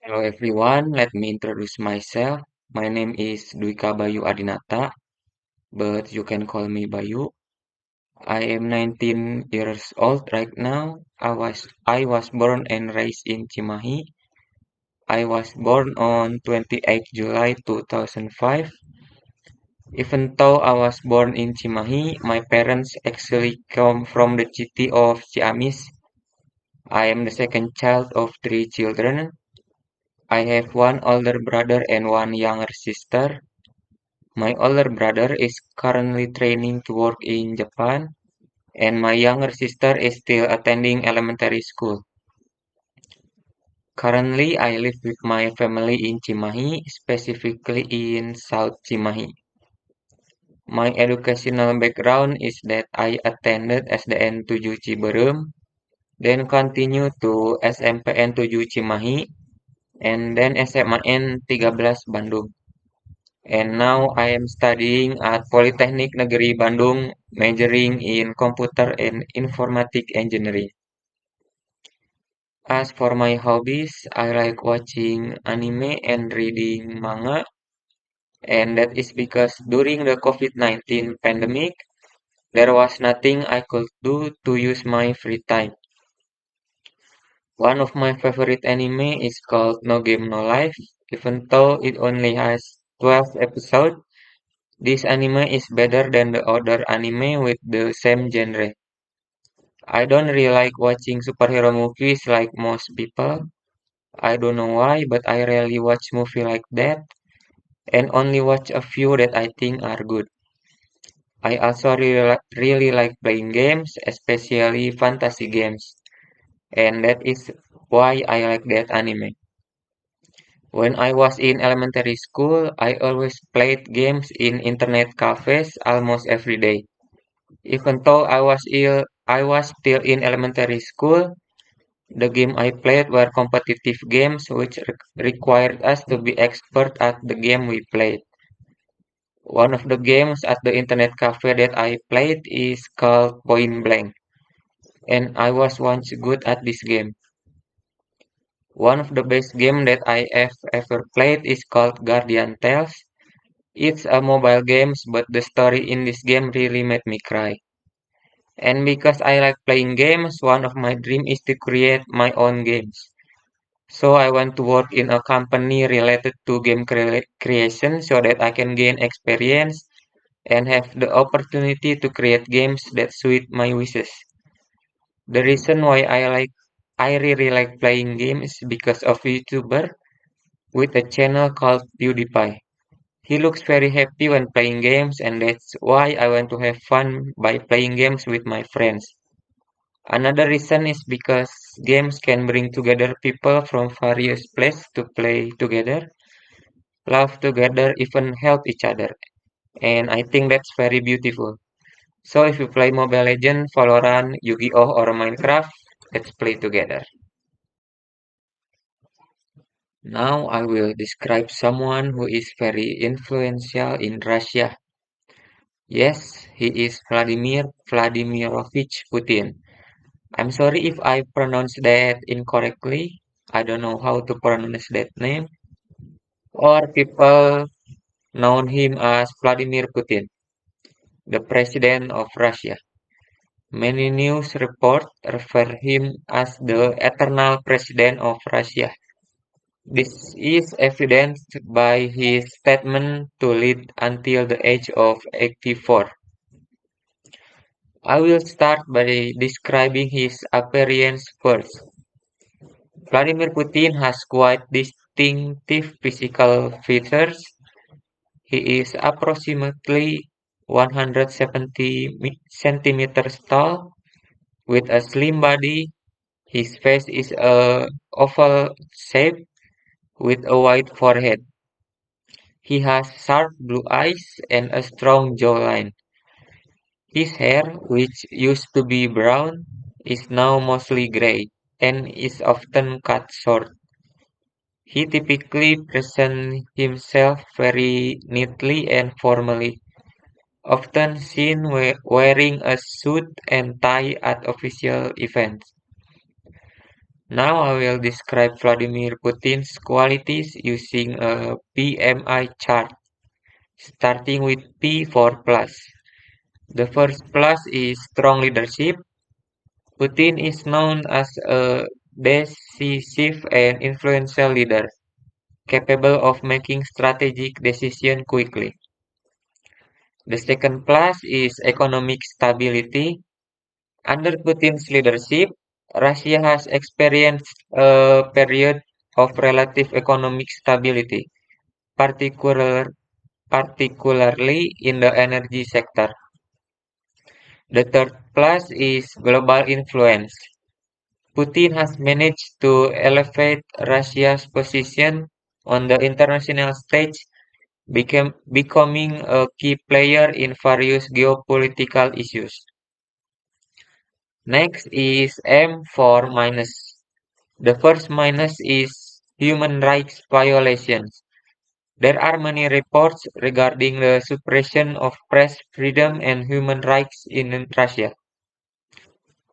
Hello everyone, let me introduce myself. My name is Dwika Bayu Adinata, but you can call me Bayu. I am 19 years old right now. I was born and raised in Cimahi. I was born on 28 July 2005. Even though I was born in Cimahi, my parents actually come from the city of Ciamis. I am the second child of three children. I have one older brother and one younger sister. My older brother is currently training to work in Japan, and my younger sister is still attending elementary school. Currently, I live with my family in Cimahi, specifically in South Cimahi. My educational background is that I attended SDN 7 Ciberem, then continued to SMPN 7 Cimahi, and then SMAN 13 Bandung. And now I am studying at Politeknik Negeri Bandung, majoring in Computer and Informatic Engineering. As for my hobbies, I like watching anime and reading manga, and that is because during the COVID-19 pandemic, there was nothing I could do to use my free time. One of my favorite anime is called No Game No Life, even though it only has 12 episodes. This anime is better than the other anime with the same genre. I don't really like watching superhero movies like most people. I don't know why, but I rarely watch movies like that and only watch a few that I think are good. I also really like playing games, especially fantasy games, and that is why I like that anime. When I was in elementary school, I always played games in internet cafes almost every day. Even though I was still in elementary school. The game I played were competitive games which required us to be expert at the game we played. One of the games at the internet cafe that I played is called Point Blank, and I was once good at this game. One of the best game that I have ever played is called Guardian Tales. It's a mobile game, but the story in this game really made me cry. And because I like playing games, one of my dreams is to create my own games. So I want to work in a company related to game creation so that I can gain experience and have the opportunity to create games that suit my wishes. The reason why I really like playing games is because of YouTuber with a channel called PewDiePie. He looks very happy when playing games, and that's why I want to have fun by playing games with my friends. Another reason is because games can bring together people from various places to play together, laugh together, even help each other. And I think that's very beautiful. So if you play Mobile Legends, Valorant, Yu-Gi-Oh, or Minecraft, let's play together. Now I will describe someone who is very influential in Russia. Yes, he is Vladimir Vladimirovich Putin. I'm sorry if I pronounce that incorrectly. I don't know how to pronounce that name. Or people know him as Vladimir Putin, the president of Russia. Many news reports refer him as the eternal president of Russia. This is evidenced by his statement to lead until the age of 84. I will start by describing his appearance first. Vladimir Putin has quite distinctive physical features. He is approximately 170 centimeters tall with a slim body. His face is a oval shape with a wide forehead. He has sharp blue eyes and a strong jawline. His hair, which used to be brown, is now mostly gray and is often cut short. He typically presents himself very neatly and formally, often seen wearing a suit and tie at official events. Now I will describe Vladimir Putin's qualities using a PMI chart, starting with P for plus. The first plus is strong leadership. Putin is known as a decisive and influential leader, capable of making strategic decisions quickly. The second plus is economic stability. Under Putin's leadership, Russia has experienced a period of relative economic stability, particular, particularly in the energy sector. The third plus is global influence. Putin has managed to elevate Russia's position on the international stage, becoming a key player in various geopolitical issues. Next is M for minus. The first minus is human rights violations. There are many reports regarding the suppression of press freedom and human rights in Russia.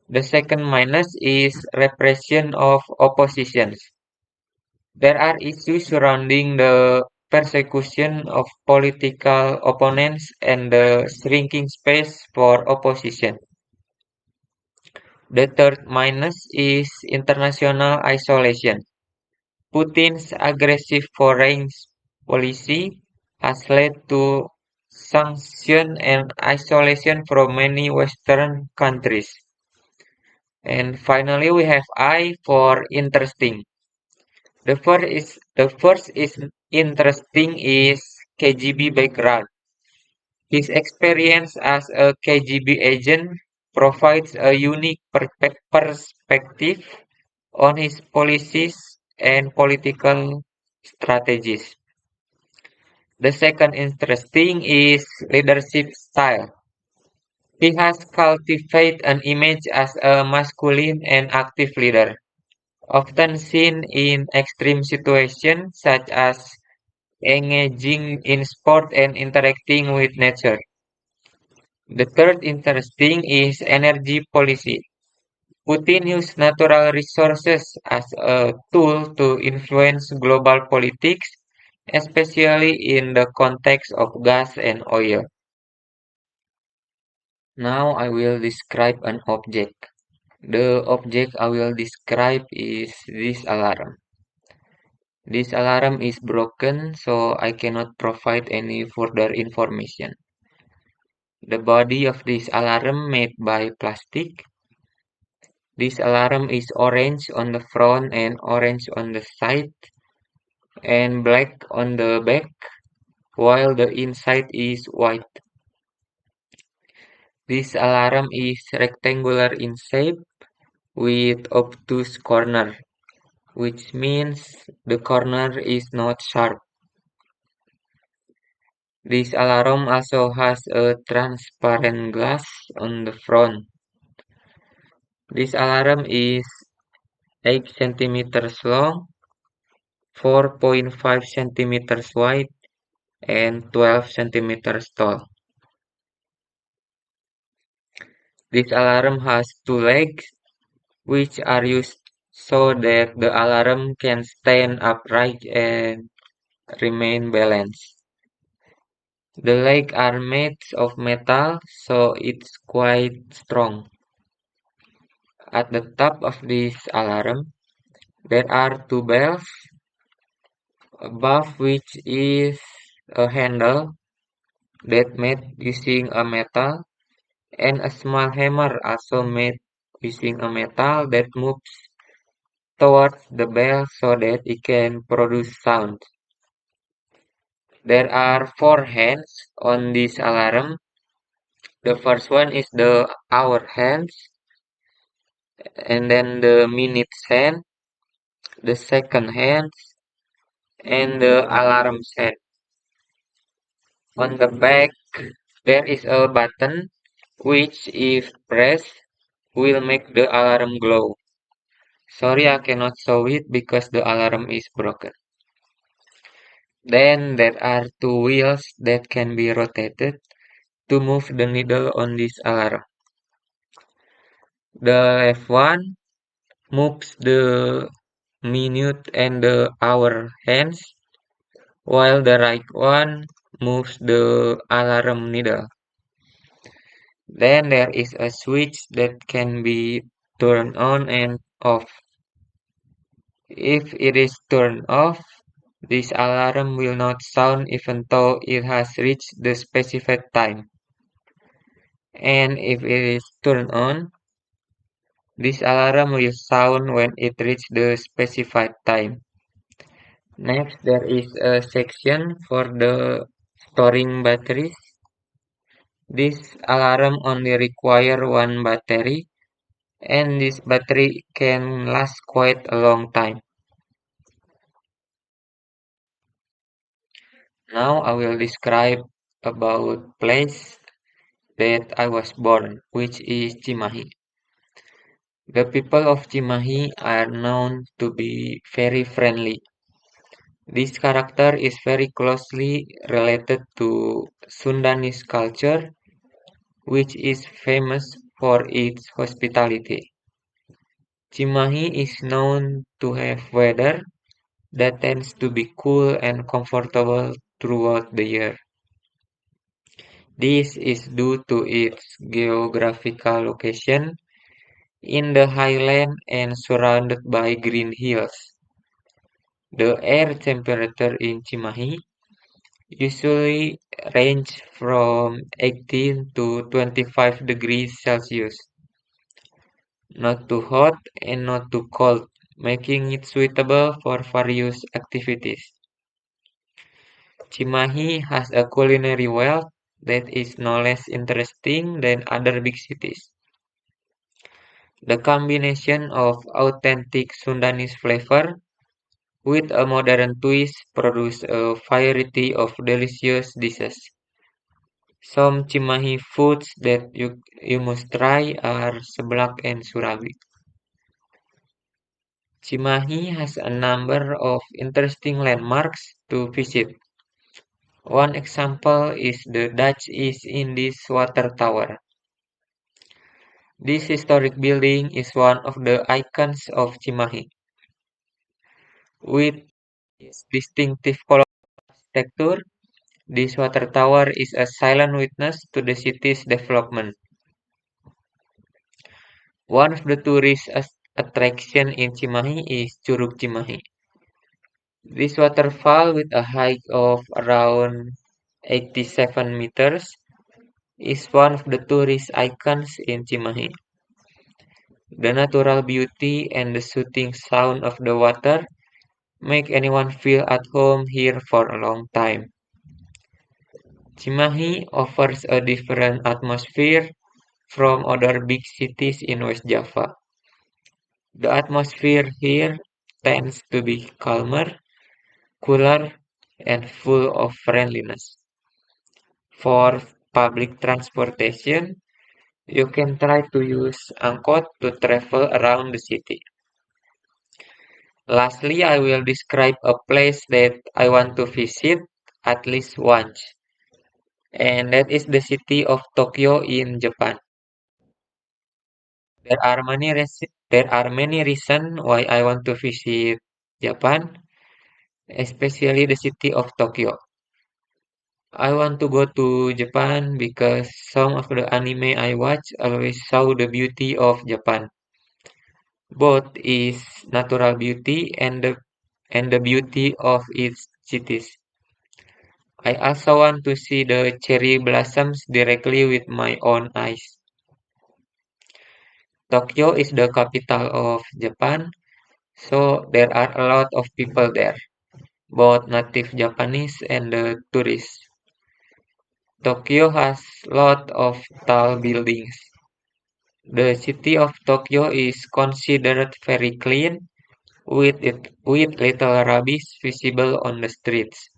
The second minus is repression of oppositions. There are issues surrounding the persecution of political opponents and the shrinking space for opposition. The third minus is international isolation. Putin's aggressive foreign policy has led to sanction and isolation from many Western countries. And finally, we have I for interesting. The first is interesting is KGB background. His experience as a KGB agent provides a unique perspective on his policies and political strategies. The second interesting is leadership style. He has cultivated an image as a masculine and active leader, often seen in extreme situations such as engaging in sport and interacting with nature. The third interesting is energy policy. Putin used natural resources as a tool to influence global politics, especially in the context of gas and oil. Now I will describe an object. The object I will describe is this alarm. This alarm is broken, so I cannot provide any further information. The body of this alarm made by plastic. This alarm is orange on the front and orange on the side and black on the back, while the inside is white. This alarm is rectangular in shape with obtuse corner, which means the corner is not sharp. This alarm also has a transparent glass on the front. This alarm is 8 centimeters long, 4.5 centimeters wide, and 12 centimeters tall. This alarm has two legs, which are used so that the alarm can stand upright and remain balanced. The legs are made of metal, so it's quite strong. At the top of this alarm, there are two bells, above which is a handle that made using a metal, and a small hammer also made using a metal that moves towards the bell so that it can produce sound. There are four hands on this alarm. The first one is the hour hands, and then the minutes hand, the second hand, and the alarm hand. On the back, there is a button which, if pressed, will make the alarm glow. Sorry, I cannot show it because the alarm is broken. Then there are two wheels that can be rotated to move the needle on this alarm. The left one moves the minute and the hour hands, while the right one moves the alarm needle. Then there is a switch that can be turned on and off. If it is turned off, this alarm will not sound even though it has reached the specified time. And if it is turned on, this alarm will sound when it reaches the specified time. Next, there is a section for the storing batteries. This alarm only require one battery, and this battery can last quite a long time. Now I will describe about place that I was born, which is Cimahi. The people of Cimahi are known to be very friendly. This character is very closely related to Sundanese culture, which is famous for its hospitality. Cimahi is known to have weather that tends to be cool and comfortable throughout the year. This is due to its geographical location in the highland and surrounded by green hills. The air temperature in Cimahi usually range from 18 to 25 degrees Celsius, not too hot and not too cold, making it suitable for various activities. Cimahi has a culinary wealth that is no less interesting than other big cities. The combination of authentic Sundanese flavor with a modern twist produces a variety of delicious dishes. Some Cimahi foods that you must try are seblak and surabi. Cimahi has a number of interesting landmarks to visit. One example is the Dutch East Indies Water Tower. This historic building is one of the icons of Cimahi. With its distinctive color architecture, this water tower is a silent witness to the city's development. One of the tourist attraction in Cimahi is Curug Cimahi. This waterfall with a height of around 87 meters is one of the tourist icons in Cimahi. The natural beauty and the soothing sound of the water make anyone feel at home here for a long time. Cimahi offers a different atmosphere from other big cities in West Java. The atmosphere here tends to be calmer, cooler, and full of friendliness. For public transportation, you can try to use angkot to travel around the city. Lastly, I will describe a place that I want to visit at least once, and that is the city of Tokyo in Japan. There are many reasons why I want to visit Japan, especially the city of Tokyo. I want to go to Japan because some of the anime I watch always show the beauty of Japan. Both is natural beauty and the beauty of its cities. I also want to see the cherry blossoms directly with my own eyes. Tokyo is the capital of Japan, so there are a lot of people there, both native Japanese and the tourists. Tokyo has lot of tall buildings. The city of Tokyo is considered very clean with little rubbish visible on the streets.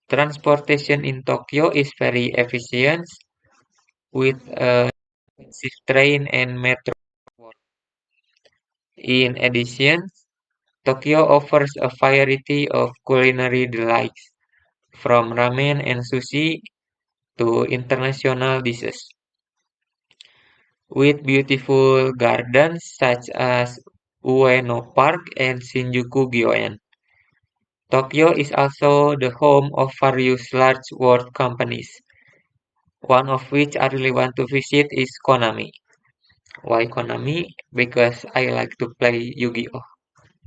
Transportation in Tokyo is very efficient with a expensive train and metro. In addition, Tokyo offers a variety of culinary delights, from ramen and sushi to international dishes. with beautiful gardens such as Ueno Park and Shinjuku Gyoen. Tokyo is also the home of various large world companies, one of which I really want to visit is Konami. Why Konami? Because I like to play Yu-Gi-Oh!